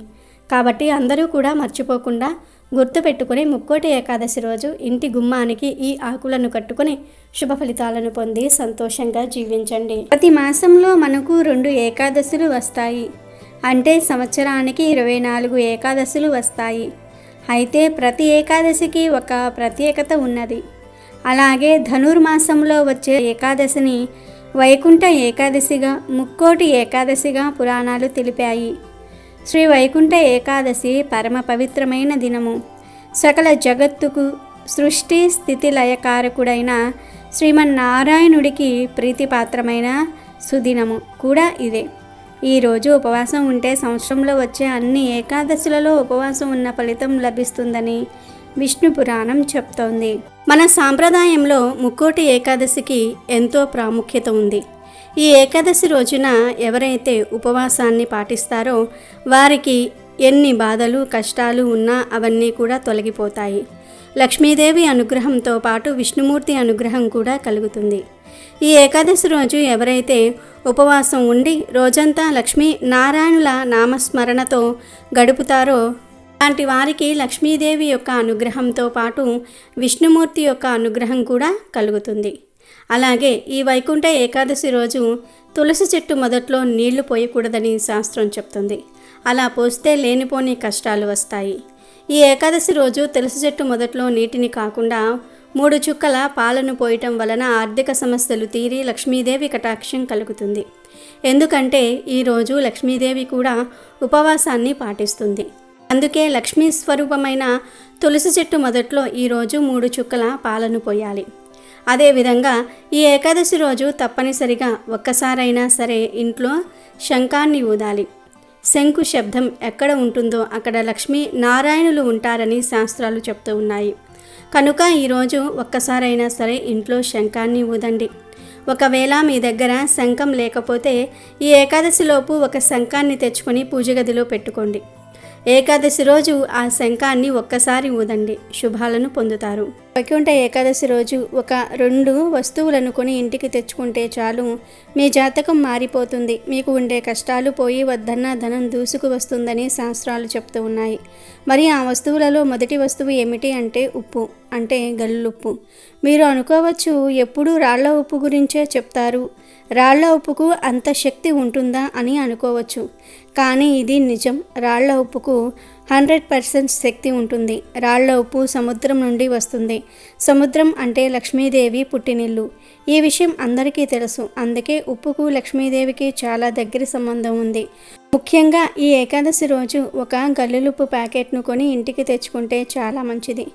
కాబట్టి అందరూ కూడా మర్చిపోకుండా గుర్తుపెట్టుకుని ముక్కోటి ఏకాదశి రోజు ఇంటి గుమ్మానికి ఈ ఆకులను కట్టుకుని శుభ ఫలితాలను పొంది సంతోషంగా జీవించండి. ప్రతి మాసంలో మనకు 2 ఏకాదశులు వస్తాయి. అంటే సంవత్సరానికి 24 ఏకాదశులు వస్తాయి. అయితే ప్రతి ఏకాదశికి ఒక ప్రత్యేకత ఉన్నది. అలాగే ధనుర్మాసంలో వచ్చే ఏకాదశిని వైకుంఠ ఏకాదశిగా, ముక్కోటి ఏకాదశిగా పురాణాలు తెలిపాయి. శ్రీ వైకుంఠ ఏకాదశి పరమ పవిత్రమైన దినము. సకల జగత్తుకు సృష్టి స్థితి లయకారకుడైన శ్రీమన్నారాయణుడికి ప్రీతిపాత్రమైన సుదినము కూడా ఇదే. ఈరోజు ఉపవాసం ఉంటే సంవత్సరంలో వచ్చే అన్ని ఏకాదశులలో ఉపవాసం ఉన్న ఫలితం లభిస్తుందని విష్ణు పురాణం చెప్తోంది. మన సాంప్రదాయంలో ముక్కోటి ఏకాదశికి ఎంతో ప్రాముఖ్యత ఉంది. ఈ ఏకాదశి రోజున ఎవరైతే ఉపవాసాన్ని పాటిస్తారో వారికి ఎన్ని బాధలు కష్టాలు ఉన్నా అవన్నీ కూడా తొలగిపోతాయి. లక్ష్మీదేవి అనుగ్రహంతో పాటు విష్ణుమూర్తి అనుగ్రహం కూడా కలుగుతుంది. ఈ ఏకాదశి రోజు ఎవరైతే ఉపవాసం ఉండి రోజంతా లక్ష్మీ నారాయణుల నామస్మరణతో గడుపుతారో అలాంటి వారికి లక్ష్మీదేవి యొక్క అనుగ్రహంతో పాటు విష్ణుమూర్తి యొక్క అనుగ్రహం కూడా కలుగుతుంది. అలాగే ఈ వైకుంఠ ఏకాదశి రోజు తులసి చెట్టు మొదట్లో నీళ్లు పోయకూడదని శాస్త్రం చెప్తుంది. అలా పోస్తే లేనిపోని కష్టాలు వస్తాయి. ఈ ఏకాదశి రోజు తులసి చెట్టు మొదట్లో నీటిని కాకుండా 3 చుక్కల పాలను పోయటం వలన ఆర్థిక సమస్యలు తీరి లక్ష్మీదేవి కటాక్షం కలుగుతుంది. ఎందుకంటే ఈరోజు లక్ష్మీదేవి కూడా ఉపవాసాన్ని పాటిస్తుంది. అందుకే లక్ష్మీ స్వరూపమైన తులసి చెట్టు మొదట్లో ఈరోజు 3 చుక్కల పాలను పోయాలి. అదేవిధంగా ఈ ఏకాదశి రోజు తప్పనిసరిగా ఒక్కసారైనా సరే ఇంట్లో శంఖాన్ని ఊదాలి. శంకు శబ్దం ఎక్కడ ఉంటుందో అక్కడ లక్ష్మీ నారాయణులు ఉంటారని శాస్త్రాలు చెప్తూ ఉన్నాయి. కనుక ఈరోజు ఒక్కసారైనా సరే ఇంట్లో శంఖాన్ని ఊదండి. ఒకవేళ మీ దగ్గర శంఖం లేకపోతే ఈ ఏకాదశిలోపు ఒక శంఖాన్ని తెచ్చుకొని పూజ గదిలో పెట్టుకోండి. ఏకాదశి రోజు ఆ శంఖాన్ని ఒక్కసారి ఊదండి, శుభాలను పొందుతారు. వైకుంఠ ఏకాదశి రోజు ఒక 2 వస్తువులను కొని ఇంటికి తెచ్చుకుంటే చాలు, మీ జాతకం మారిపోతుంది. మీకు ఉండే కష్టాలు పోయి వద్దన్న ధనం దూసుకు వస్తుందని శాస్త్రాలు చెప్తూ ఉన్నాయి. మరి ఆ వస్తువులలో మొదటి వస్తువు ఏమిటి అంటే ఉప్పు, అంటే గల్లుప్పు. మీరు అనుకోవచ్చు, ఎప్పుడూ రాళ్ల ఉప్పు గురించే చెప్తారు, రాళ్ల ఉప్పుకు అంత శక్తి ఉంటుందా అని అనుకోవచ్చు. కానీ ఇది నిజం. రాళ్ల ఉప్పుకు 100% శక్తి ఉంటుంది. రాళ్ల ఉప్పు సముద్రం నుండి వస్తుంది. సముద్రం అంటే లక్ష్మీదేవి పుట్టినిల్లు. ఈ విషయం అందరికీ తెలుసు. అందుకే ఉప్పుకు లక్ష్మీదేవికి చాలా దగ్గర సంబంధం ఉంది. ముఖ్యంగా ఈ ఏకాదశి రోజు ఒక గల్లులుప్పు ప్యాకెట్ను కొని ఇంటికి తెచ్చుకుంటే చాలా మంచిది.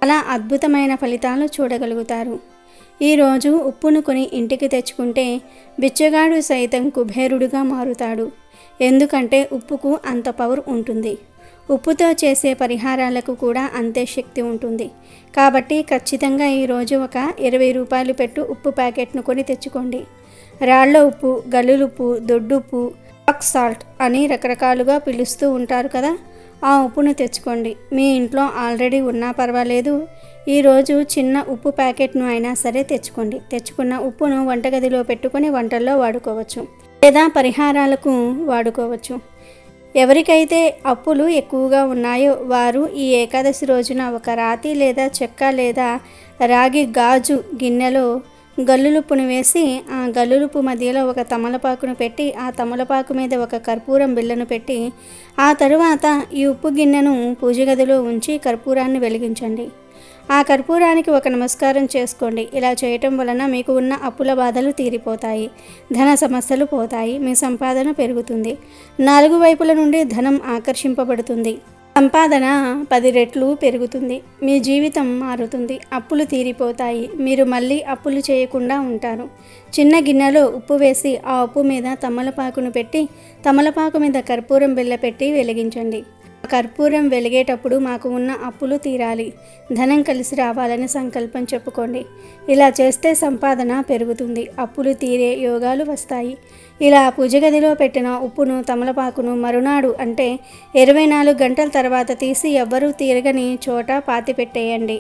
అలా అద్భుతమైన ఫలితాలు చూడగలుగుతారు. ఈరోజు ఉప్పును కొని ఇంటికి తెచ్చుకుంటే బిచ్చగాడు సైతం కుబేరుడుగా మారుతాడు. ఎందుకంటే ఉప్పుకు అంత పవర్ ఉంటుంది. ఉప్పుతో చేసే పరిహారాలకు కూడా అంతే శక్తి ఉంటుంది. కాబట్టి ఖచ్చితంగా ఈరోజు ఒక 20 రూపాయలు పెట్టు ఉప్పు ప్యాకెట్ను కొని తెచ్చుకోండి. రాళ్ల ఉప్పు, గల్లులుప్పు, దొడ్డుప్పు, రాక్ సాల్ట్ అని రకరకాలుగా పిలుస్తూ ఉంటారు కదా, ఆ ఉప్పును తెచ్చుకోండి. మీ ఇంట్లో ఆల్రెడీ ఉన్నా పర్వాలేదు. ఈరోజు చిన్న ఉప్పు ప్యాకెట్ను అయినా సరే తెచ్చుకోండి. తెచ్చుకున్న ఉప్పును వంటగదిలో పెట్టుకొని వంటల్లో వాడుకోవచ్చు, లేదా పరిహారాలకు వాడుకోవచ్చు. ఎవరికైతే అప్పులు ఎక్కువగా ఉన్నాయో వారు ఈ ఏకాదశి రోజున ఒక రాతి లేదా చెక్క లేదా రాగి గాజు గిన్నెలో గల్లులుప్పును వేసి ఆ గల్లులుప్పు మధ్యలో ఒక తమలపాకును పెట్టి ఆ తమలపాకు మీద ఒక కర్పూరం బిళ్ళను పెట్టి ఆ తరువాత ఈ ఉప్పు గిన్నెను పూజ గదిలో ఉంచి కర్పూరాన్ని వెలిగించండి. ఆ కర్పూరానికి ఒక నమస్కారం చేసుకోండి. ఇలా చేయటం వలన మీకు ఉన్న అప్పుల బాధలు తీరిపోతాయి, ధన సమస్యలు పోతాయి, మీ సంపాదన పెరుగుతుంది, 4 వైపుల నుండి ధనం ఆకర్షింపబడుతుంది, సంపాదన 10 రెట్లు పెరుగుతుంది, మీ జీవితం మారుతుంది, అప్పులు తీరిపోతాయి, మీరు మళ్ళీ అప్పులు చేయకుండా ఉంటారు. చిన్న గిన్నెలో ఉప్పు వేసి ఆ ఉప్పు మీద తమలపాకును పెట్టి తమలపాకు మీద కర్పూరం బిళ్ళ పెట్టి వెలిగించండి. కర్పూరం వెలిగేటప్పుడు మాకు ఉన్న అప్పులు తీరాలి, ధనం కలిసి రావాలని సంకల్పం చెప్పుకోండి. ఇలా చేస్తే సంపాదన పెరుగుతుంది, అప్పులు తీరే యోగాలు వస్తాయి. ఇలా పూజ గదిలో పెట్టిన ఉప్పును తమలపాకును మరునాడు అంటే 24 గంటల తర్వాత తీసి ఎవ్వరూ తీరగని చోట పాతిపెట్టేయండి.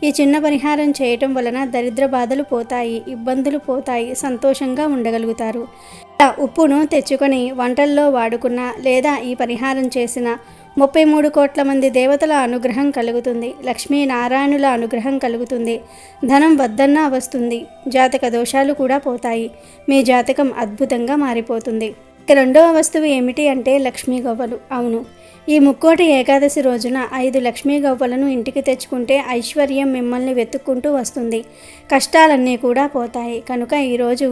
ఈ చిన్న పరిహారం చేయటం వలన దరిద్ర బాధలు పోతాయి, ఇబ్బందులు పోతాయి, సంతోషంగా ఉండగలుగుతారు. ఉప్పును తెచ్చుకొని వంటల్లో వాడుకున్న లేదా ఈ పరిహారం చేసిన 33 కోట్ల మంది దేవతల అనుగ్రహం కలుగుతుంది, లక్ష్మీనారాయణుల అనుగ్రహం కలుగుతుంది, ధనం వద్దన్నా వస్తుంది, జాతక దోషాలు కూడా పోతాయి, మీ జాతకం అద్భుతంగా మారిపోతుంది. రెండవ వస్తువు ఏమిటి అంటే లక్ష్మీ గవ్వలు. అవును, ఈ ముక్కోటి ఏకాదశి రోజున 5 లక్ష్మీ గవ్వలను ఇంటికి తెచ్చుకుంటే ఐశ్వర్యం మిమ్మల్ని వెతుక్కుంటూ వస్తుంది, కష్టాలన్నీ కూడా పోతాయి. కనుక ఈరోజు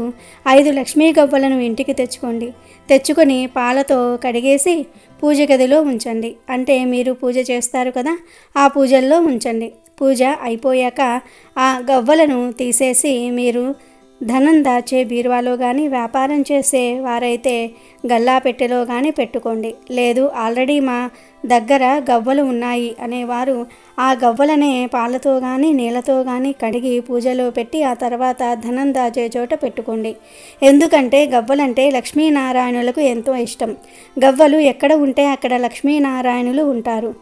5 లక్ష్మీ గవ్వలను ఇంటికి తెచ్చుకోండి. తెచ్చుకొని పాలతో కడిగేసి పూజ గదిలో ఉంచండి. అంటే మీరు పూజ చేస్తారు కదా, ఆ పూజల్లో ఉంచండి. పూజ అయిపోయాక ఆ గవ్వలను తీసేసి మీరు ధనం దాచే బీరువాలో కానీ, వ్యాపారం చేసే వారైతే గల్లా పెట్టెలో కానీ పెట్టుకోండి. లేదు ఆల్రెడీ మా దగ్గర గవ్వలు ఉన్నాయి అనేవారు ఆ గవ్వలనే పాలతో కానీ నీళ్ళతో కానీ కడిగి పూజలో పెట్టి ఆ తర్వాత ధనం దాచే చోట పెట్టుకోండి. ఎందుకంటే గవ్వలంటే లక్ష్మీనారాయణులకు ఎంతో ఇష్టం. గవ్వలు ఎక్కడ ఉంటే అక్కడ లక్ష్మీనారాయణులు ఉంటారు.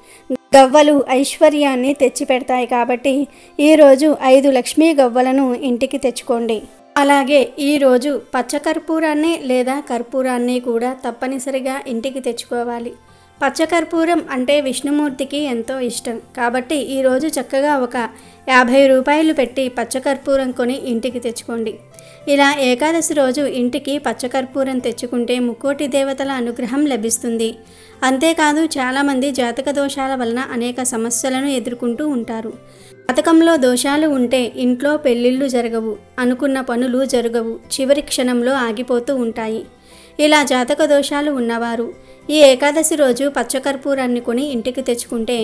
గవ్వలు ఐశ్వర్యాన్ని తెచ్చిపెడతాయి. కాబట్టి ఈరోజు 5 లక్ష్మీ గవ్వలను ఇంటికి తెచ్చుకోండి. అలాగే ఈరోజు పచ్చకర్పూరాన్ని లేదా కర్పూరాన్ని కూడా తప్పనిసరిగా ఇంటికి తెచ్చుకోవాలి. పచ్చకర్పూరం అంటే విష్ణుమూర్తికి ఎంతో ఇష్టం. కాబట్టి ఈరోజు చక్కగా ఒక 50 రూపాయలు పెట్టి పచ్చకర్పూరం కొని ఇంటికి తెచ్చుకోండి. ఇలా ఏకాదశి రోజు ఇంటికి పచ్చకర్పూరం తెచ్చుకుంటే ముక్కోటి దేవతల అనుగ్రహం లభిస్తుంది. అంతేకాదు చాలామంది జాతక దోషాల వలన అనేక సమస్యలను ఎదుర్కొంటూ ఉంటారు. జాతకంలో దోషాలు ఉంటే ఇంట్లో పెళ్ళిళ్ళు జరగవు, అనుకున్న పనులు జరగవు, చివరి క్షణంలో ఆగిపోతూ ఉంటాయి. ఇలా జాతక దోషాలు ఉన్నవారు ఈ ఏకాదశి రోజు పచ్చకర్పూరాన్ని కొని ఇంటికి తెచ్చుకుంటే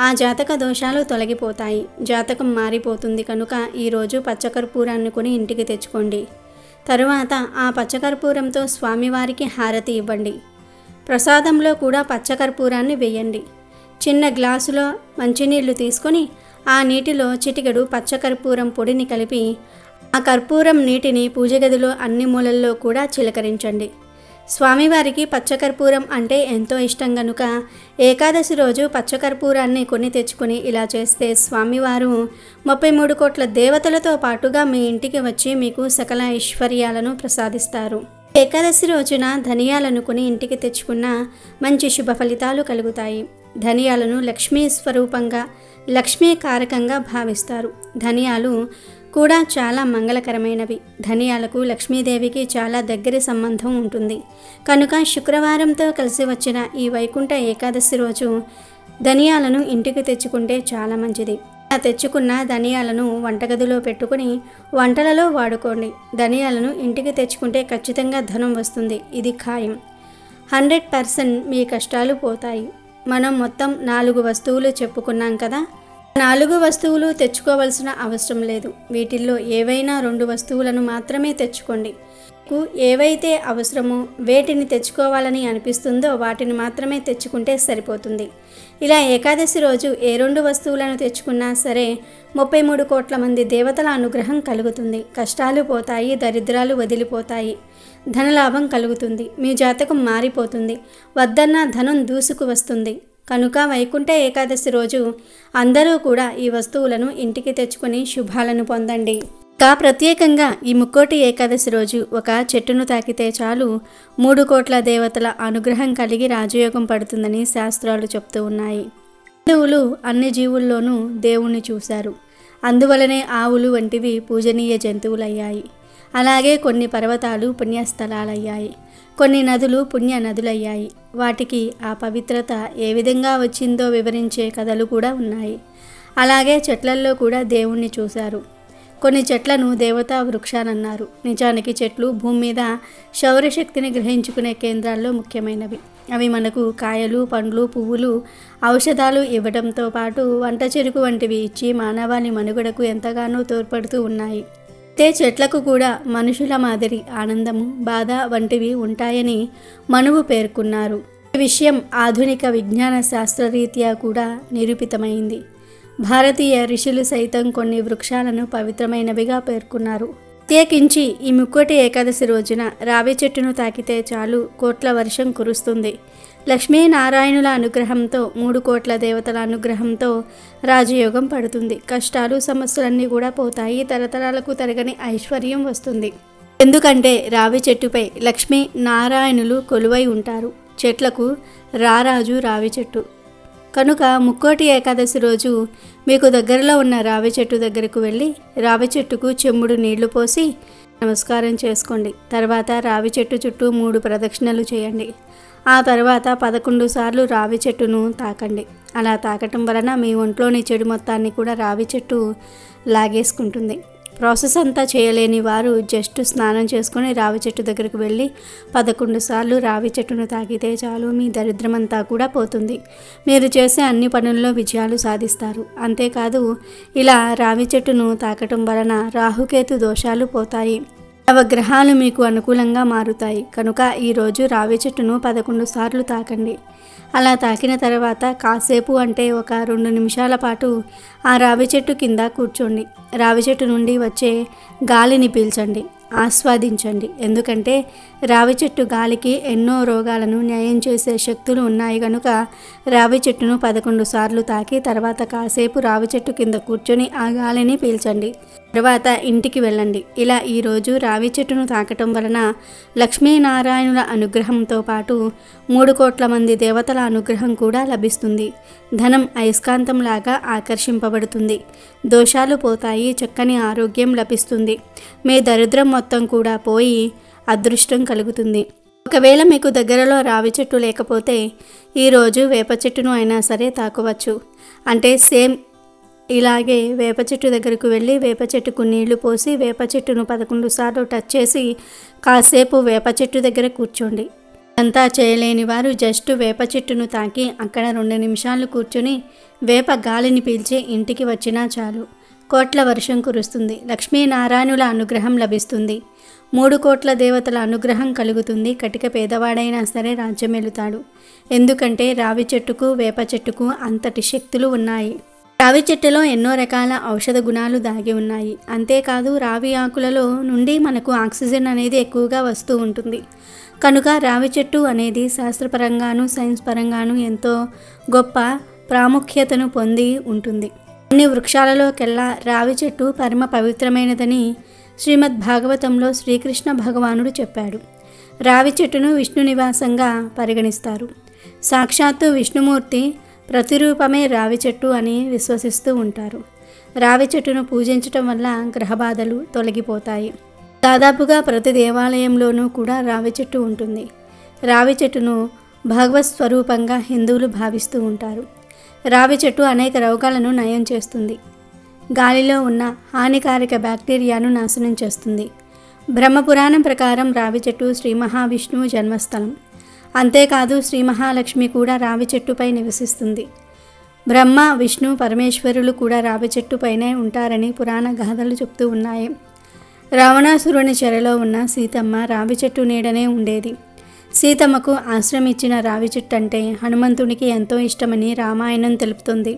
ఆ జాతక దోషాలు తొలగిపోతాయి, జాతకం మారిపోతుంది. కనుక ఈరోజు పచ్చకర్పూరాన్ని కొని ఇంటికి తెచ్చుకోండి. తరువాత ఆ పచ్చకర్పూరంతో స్వామివారికి హారతి ఇవ్వండి. ప్రసాదంలో కూడా పచ్చకర్పూరాన్ని వేయండి. చిన్న గ్లాసులో మంచినీళ్లు తీసుకొని ఆ నీటిలో చిటికెడు పచ్చకర్పూరం పొడిని కలిపి ఆ కర్పూరం నీటిని పూజ గదిలో అన్ని మూలల్లో కూడా చిలకరించండి. స్వామివారికి పచ్చకర్పూరం అంటే ఎంతో ఇష్టం కనుక ఏకాదశి రోజు పచ్చకర్పూరాన్ని కొని తెచ్చుకొని ఇలా చేస్తే స్వామివారు 33 కోట్ల దేవతలతో పాటుగా మీ ఇంటికి వచ్చి మీకు సకల ఐశ్వర్యాలను ప్రసాదిస్తారు. ఏకాదశి రోజున ధనియాలను కొని ఇంటికి తెచ్చుకున్న మంచి శుభ ఫలితాలు కలుగుతాయి. ధనియాలను లక్ష్మీ స్వరూపంగా, లక్ష్మీ కారకంగా భావిస్తారు. ధనియాలు కూడా చాలా మంగళకరమైనవి. ధనియాలకు లక్ష్మీదేవికి చాలా దగ్గరి సంబంధం ఉంటుంది. కనుక శుక్రవారంతో కలిసి వచ్చిన ఈ వైకుంఠ ఏకాదశి రోజు ధనియాలను ఇంటికి తెచ్చుకుంటే చాలా మంచిది. ఇలా తెచ్చుకున్న ధనియాలను వంటగదిలో పెట్టుకుని వంటలలో వాడుకోండి. ధనియాలను ఇంటికి తెచ్చుకుంటే ఖచ్చితంగా ధనం వస్తుంది, ఇది ఖాయం. 100% మీ కష్టాలు పోతాయి. మనం మొత్తం 4 వస్తువులు చెప్పుకున్నాం కదా. 4 వస్తువులు తెచ్చుకోవాల్సిన అవసరం లేదు. వీటిల్లో ఏవైనా 2 వస్తువులను మాత్రమే తెచ్చుకోండి. మీకు ఏవైతే అవసరమో వేటిని తెచ్చుకోవాలని అనిపిస్తుందో వాటిని మాత్రమే తెచ్చుకుంటే సరిపోతుంది. ఇలా ఏకాదశి రోజు ఏ 2 వస్తువులను తెచ్చుకున్నా సరే 33 కోట్ల మంది దేవతల అనుగ్రహం కలుగుతుంది. కష్టాలు పోతాయి, దరిద్రాలు వదిలిపోతాయి, ధనలాభం కలుగుతుంది, మీ జాతకం మారిపోతుంది, వద్దన్న ధనం దూసుకు వస్తుంది. కనుక వైకుంఠ ఏకాదశి రోజు అందరూ కూడా ఈ వస్తువులను ఇంటికి తెచ్చుకొని శుభాలను పొందండి. ప్రత్యేకంగా ఈ ముక్కోటి ఏకాదశి రోజు ఒక చెట్టును తాకితే చాలు 3 కోట్ల దేవతల అనుగ్రహం కలిగి రాజయోగం పడుతుందని శాస్త్రాలు చెప్తూ ఉన్నాయి. హిందువులు అన్ని జీవుల్లోనూ దేవుణ్ణి చూశారు. అందువలనే ఆవులు వంటివి పూజనీయ జంతువులయ్యాయి. అలాగే కొన్ని పర్వతాలు పుణ్యస్థలాలయ్యాయి, కొన్ని నదులు పుణ్య నదులయ్యాయి. వాటికి ఆ పవిత్రత ఏ విధంగా వచ్చిందో వివరించే కథలు కూడా ఉన్నాయి. అలాగే చెట్లల్లో కూడా దేవుణ్ణి చూశారు. కొన్ని చెట్లను దేవతా వృక్షాలన్నారు. నిజానికి చెట్లు భూమి మీద సౌరశక్తిని గ్రహించుకునే కేంద్రాల్లో ముఖ్యమైనవి. అవి మనకు కాయలు, పండ్లు, పువ్వులు, ఔషధాలు ఇవ్వడంతో పాటు వంట చెరుకు వంటివి ఇచ్చి మానవాళి మనుగడకు ఎంతగానో తోడ్పడుతూ ఉన్నాయి. చెట్లకు కూడా మనుషుల మాదిరి ఆనందము, బాధ వంటివి ఉంటాయని మనువు పేర్కొన్నారు. ఈ విషయం ఆధునిక విజ్ఞాన శాస్త్రరీత్యా కూడా నిరూపితమైంది. భారతీయ ఋషులు సైతం కొన్ని వృక్షాలను పవిత్రమైనవిగా పేర్కొన్నారు. ప్రత్యేకించి ఈ ముక్కోటి ఏకాదశి రోజున రావి చెట్టును తాకితే చాలు కోట్ల వర్షం కురుస్తుంది. లక్ష్మీనారాయణుల అనుగ్రహంతో 3 కోట్ల దేవతల అనుగ్రహంతో రాజయోగం పడుతుంది. కష్టాలు, సమస్యలన్నీ కూడా పోతాయి. తరతరాలకు తరగని ఐశ్వర్యం వస్తుంది. ఎందుకంటే రావి చెట్టుపై లక్ష్మీ నారాయణులు కొలువై ఉంటారు. చెట్లకు రారాజు రావి చెట్టు. కనుక ముక్కోటి ఏకాదశి రోజు మీకు దగ్గరలో ఉన్న రావి చెట్టు దగ్గరకు వెళ్ళి రావి చెట్టుకు చెంబుడు నీళ్లు పోసి నమస్కారం చేసుకోండి. తర్వాత రావి చెట్టు చుట్టూ 3 ప్రదక్షిణలు చేయండి. ఆ తర్వాత 11 సార్లు రావి చెట్టును తాకండి. అలా తాకటం వలన మీ ఒంట్లోని చెడు మొత్తాన్ని కూడా రావి చెట్టు లాగేసుకుంటుంది. ప్రాసెస్ అంతా చేయలేని వారు జస్ట్ స్నానం చేసుకొని రావి చెట్టు దగ్గరకు వెళ్ళి 11 సార్లు రావి చెట్టును తాకితే చాలు, మీ దరిద్రమంతా కూడా పోతుంది. మీరు చేసే అన్ని పనుల్లో విజయాలు సాధిస్తారు. అంతేకాదు, ఇలా రావి చెట్టును తాకటం వలన రాహుకేతు దోషాలు పోతాయి. నవగ్రహాలు మీకు అనుకూలంగా మారుతాయి. కనుక ఈరోజు రావి చెట్టును 11 సార్లు తాకండి. అలా తాకిన తర్వాత కాసేపు అంటే ఒక 2 నిమిషాల పాటు ఆ రావి చెట్టు కింద కూర్చోండి. రావి చెట్టు నుండి వచ్చే గాలిని పీల్చండి, ఆస్వాదించండి. ఎందుకంటే రావి చెట్టు గాలికి ఎన్నో రోగాలను న్యాయం చేసే శక్తులు ఉన్నాయి కనుక రావి చెట్టును 11 సార్లు తాకి తర్వాత కాసేపు రావి చెట్టు కింద కూర్చొని ఆ గాలిని పీల్చండి. తర్వాత ఇంటికి వెళ్ళండి. ఇలా ఈరోజు రావి చెట్టును తాకటం వలన లక్ష్మీనారాయణుల అనుగ్రహంతో పాటు 3 కోట్ల మంది దేవతల అనుగ్రహం కూడా లభిస్తుంది. ధనం అయస్కాంతంలాగా ఆకర్షింపబడుతుంది. దోషాలు పోతాయి. చక్కని ఆరోగ్యం లభిస్తుంది. మీ దరిద్రం మొత్తం కూడా పోయి అదృష్టం కలుగుతుంది. ఒకవేళ మీకు దగ్గరలో రావి చెట్టు లేకపోతే ఈరోజు వేప చెట్టును అయినా సరే తాకవచ్చు. అంటే సేమ్ ఇలాగే వేప చెట్టు దగ్గరకు వెళ్ళి వేప చెట్టుకు నీళ్లు పోసి వేప చెట్టును 11 సార్లు టచ్ చేసి కాసేపు వేప చెట్టు దగ్గర కూర్చోండి. అంతా చేయలేని వారు జస్ట్ వేప చెట్టును తాకి అక్కడ 2 నిమిషాలు కూర్చొని వేప గాలిని పీల్చి ఇంటికి వచ్చినా చాలు. కోట్ల వర్షం కురుస్తుంది. లక్ష్మీనారాయణుల అనుగ్రహం లభిస్తుంది. 3 కోట్ల దేవతల అనుగ్రహం కలుగుతుంది. కటిక పేదవాడైనా సరే రాజ్యమెలుతాడు. ఎందుకంటే రావి చెట్టుకు వేప చెట్టుకు అంతటి శక్తులు ఉన్నాయి. రావి చెట్టులో ఎన్నో రకాల ఔషధ గుణాలు దాగి ఉన్నాయి. అంతేకాదు రావి ఆకులలో నుండి మనకు ఆక్సిజన్ అనేది ఎక్కువగా వస్తూ ఉంటుంది. కనుక రావి చెట్టు అనేది శాస్త్రపరంగాను సైన్స్ పరంగాను ఎంతో గొప్ప ప్రాముఖ్యతను పొంది ఉంటుంది. అన్ని వృక్షాలలోకెల్లా రావి చెట్టు పరమ పవిత్రమైనదని శ్రీమద్ భాగవతంలో శ్రీకృష్ణ భగవానుడు చెప్పాడు. రావి చెట్టును విష్ణు నివాసంగా పరిగణిస్తారు. సాక్షాత్తు విష్ణుమూర్తి ప్రతిరూపమే రావి చెట్టు అని విశ్వసిస్తూ ఉంటారు. రావి చెట్టును పూజించటం వల్ల గ్రహబాధలు తొలగిపోతాయి. దాదాపుగా ప్రతి దేవాలయంలోనూ కూడా రావి చెట్టు ఉంటుంది. రావి చెట్టును భగవత్ స్వరూపంగా హిందువులు భావిస్తూ ఉంటారు. రావి చెట్టు అనేక రోగాలను నయం చేస్తుంది. గాలిలో ఉన్న హానికారక బ్యాక్టీరియాను నాశనం చేస్తుంది. బ్రహ్మపురాణం ప్రకారం రావి చెట్టు శ్రీ మహావిష్ణువు జన్మస్థలం. అంతేకాదు శ్రీ మహాలక్ష్మి కూడా రావి చెట్టుపై నివసిస్తుంది. బ్రహ్మ, విష్ణు, పరమేశ్వరులు కూడా రావి చెట్టుపైనే ఉంటారని పురాణ గాథలు చెప్తూ ఉన్నాయి. రావణాసురుని చెరలో ఉన్న సీతమ్మ రావి చెట్టు నీడనే ఉండేది. సీతమ్మకు ఆశ్రయం ఇచ్చిన రావి చెట్టు అంటే హనుమంతునికి ఎంతో ఇష్టమని రామాయణం తెలుపుతుంది.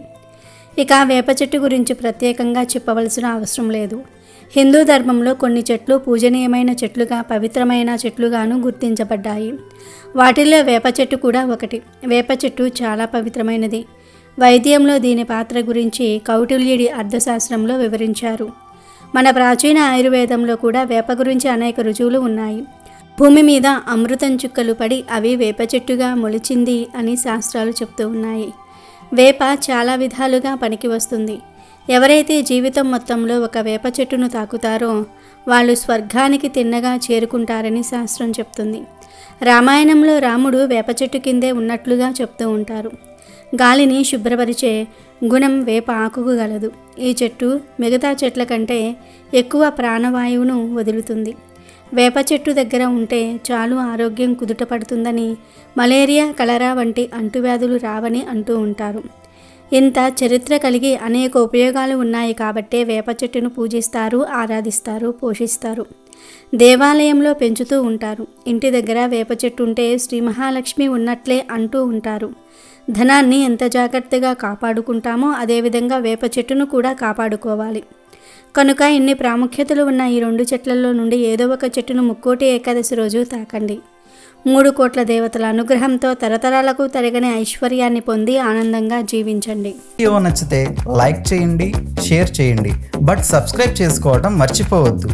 ఇక వేప చెట్టు గురించి ప్రత్యేకంగా చెప్పవలసిన అవసరం లేదు. హిందూ ధర్మంలో కొన్ని చెట్లు పూజనీయమైన చెట్లుగా, పవిత్రమైన చెట్లుగాను గుర్తించబడ్డాయి. వాటిల్లో వేప చెట్టు కూడా ఒకటి. వేప చెట్టు చాలా పవిత్రమైనది. వైద్యంలో దీని పాత్ర గురించి కౌటిల్యుడి అర్థశాస్త్రంలో వివరించారు. మన ప్రాచీన ఆయుర్వేదంలో కూడా వేప గురించి అనేక రుజువులు ఉన్నాయి. భూమి మీద అమృతం చుక్కలు పడి అవి వేప చెట్టుగా మొలిచింది అని శాస్త్రాలు చెప్తూ ఉన్నాయి. వేప చాలా విధాలుగా పనికి వస్తుంది. ఎవరైతే జీవితం మొత్తంలో ఒక వేప చెట్టును తాకుతారో వాళ్ళు స్వర్గానికి తిన్నగా చేరుకుంటారని శాస్త్రం చెప్తుంది. రామాయణంలో రాముడు వేప చెట్టు కిందే ఉన్నట్లుగా చెప్తూ ఉంటారు. గాలిని శుభ్రపరిచే గుణం వేప ఆకుకు గలదు. ఈ చెట్టు మిగతా చెట్ల కంటే ఎక్కువ ప్రాణవాయువును వదులుతుంది. వేప చెట్టు దగ్గర ఉంటే చాలు ఆరోగ్యం కుదుట పడుతుందని, మలేరియా, కలరా వంటి అంటువ్యాధులు రావని అంటూ ఉంటారు. ఇంత చరిత్ర కలిగి అనేక ఉపయోగాలు ఉన్నాయి కాబట్టే వేప చెట్టును పూజిస్తారు, ఆరాధిస్తారు, పోషిస్తారు. దేవాలయంలో పెంచుతూ ఉంటారు. ఇంటి దగ్గర వేప చెట్టు ఉంటే శ్రీ మహాలక్ష్మి ఉన్నట్లే అంటూ ఉంటారు. ధనాన్ని ఎంత జాగ్రత్తగా కాపాడుకుంటామో అదేవిధంగా వేప చెట్టును కూడా కాపాడుకోవాలి. కనుక ఇన్ని ప్రాముఖ్యతలు ఉన్న ఈ 2 చెట్లలో నుండి ఏదో ఒక చెట్టును ముక్కోటి ఏకాదశి రోజు తాకండి. 3 కోట్ల దేవతల అనుగ్రహంతో తరతరాలకు తరగని ఐశ్వర్యాన్ని పొంది ఆనందంగా జీవించండి. వీడియో నచ్చితే లైక్ చేయండి, షేర్ చేయండి, బట్ సబ్స్క్రైబ్ చేసుకోవడం మర్చిపోవద్దు.